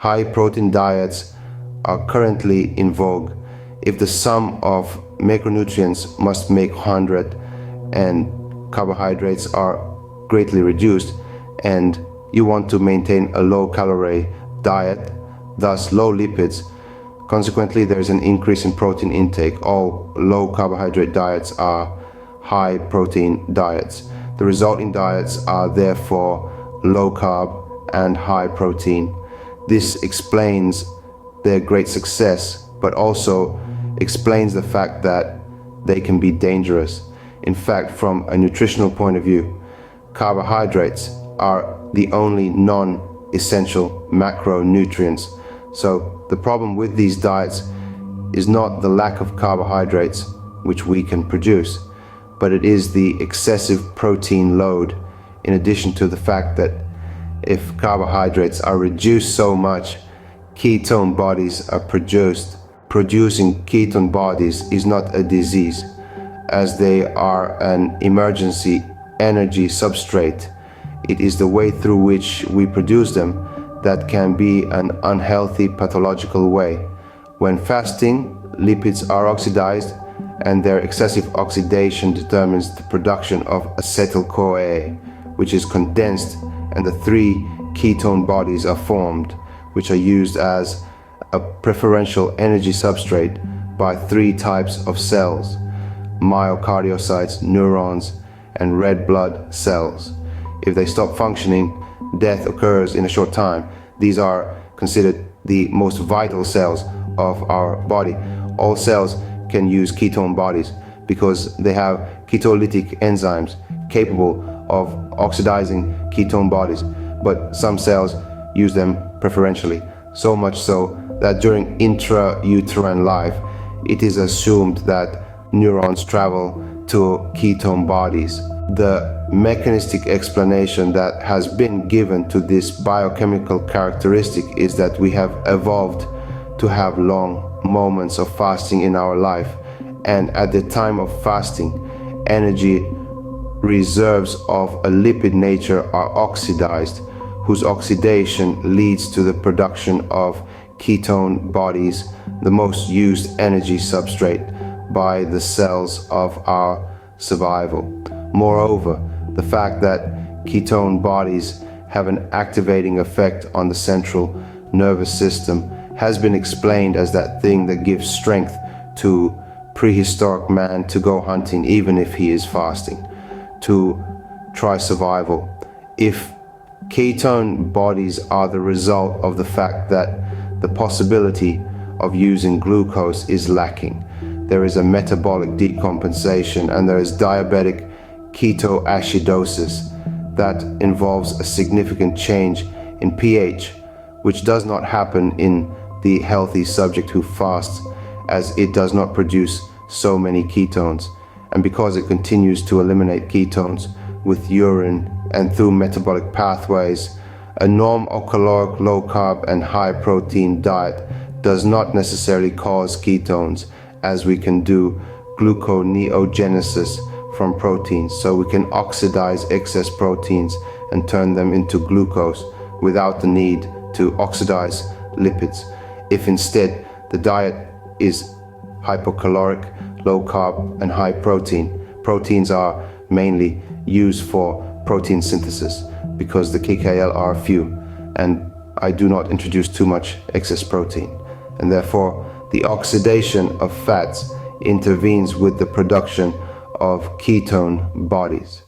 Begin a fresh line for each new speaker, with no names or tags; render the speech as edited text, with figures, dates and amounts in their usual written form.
high protein diets are currently in vogue. If the sum of macronutrients must make 100 and carbohydrates are greatly reduced, and you want to maintain a low calorie diet, thus low lipids, consequently there is an increase in protein intake. All low carbohydrate diets are high protein diets. The resulting diets are therefore low carb and high protein. This explains their great success, but also explains the fact that they can be dangerous. In fact, from a nutritional point of view, carbohydrates are the only non-essential macronutrients. So the problem with these diets is not the lack of carbohydrates, which we can produce, but it is the excessive protein load, in addition to the fact that if carbohydrates are reduced so much, ketone bodies are produced. Producing ketone bodies is not a disease, as they are an emergency energy substrate. It is the way through which we produce them that can be an unhealthy pathological way. When fasting, lipids are oxidized, and their excessive oxidation determines the production of acetyl-CoA, which is condensed, and the 3 ketone bodies are formed, which are used as a preferential energy substrate by 3 types of cells: myocardiocytes, neurons, and red blood cells. If they stop functioning, death occurs in a short time. These are considered the most vital cells of our body. All cells can use ketone bodies because they have ketolytic enzymes capable of oxidizing ketone bodies, but some cells use them preferentially, so much so that during intrauterine life, it is assumed that neurons travel to ketone bodies. The mechanistic explanation that has been given to this biochemical characteristic is that we have evolved to have long moments of fasting in our life, and at the time of fasting, energy reserves of a lipid nature are oxidized, whose oxidation leads to the production of ketone bodies, the most used energy substrate by the cells of our survival. Moreover, the fact that ketone bodies have an activating effect on the central nervous system has been explained as that thing that gives strength to prehistoric man to go hunting even if he is fasting, to try survival. If ketone bodies are the result of the fact that the possibility of using glucose is lacking, there is a metabolic decompensation and there is diabetic ketoacidosis that involves a significant change in pH, which does not happen in the healthy subject who fasts, as it does not produce so many ketones, and because it continues to eliminate ketones with urine and through metabolic pathways, a norm-caloric low-carb and high-protein diet does not necessarily cause ketones, as we can do gluconeogenesis from proteins, so we can oxidize excess proteins and turn them into glucose without the need to oxidize lipids. If instead the diet is hypocaloric, low carb and high protein, proteins are mainly used for protein synthesis because the kcal are few and I do not introduce too much excess protein, and therefore the oxidation of fats intervenes with the production of ketone bodies.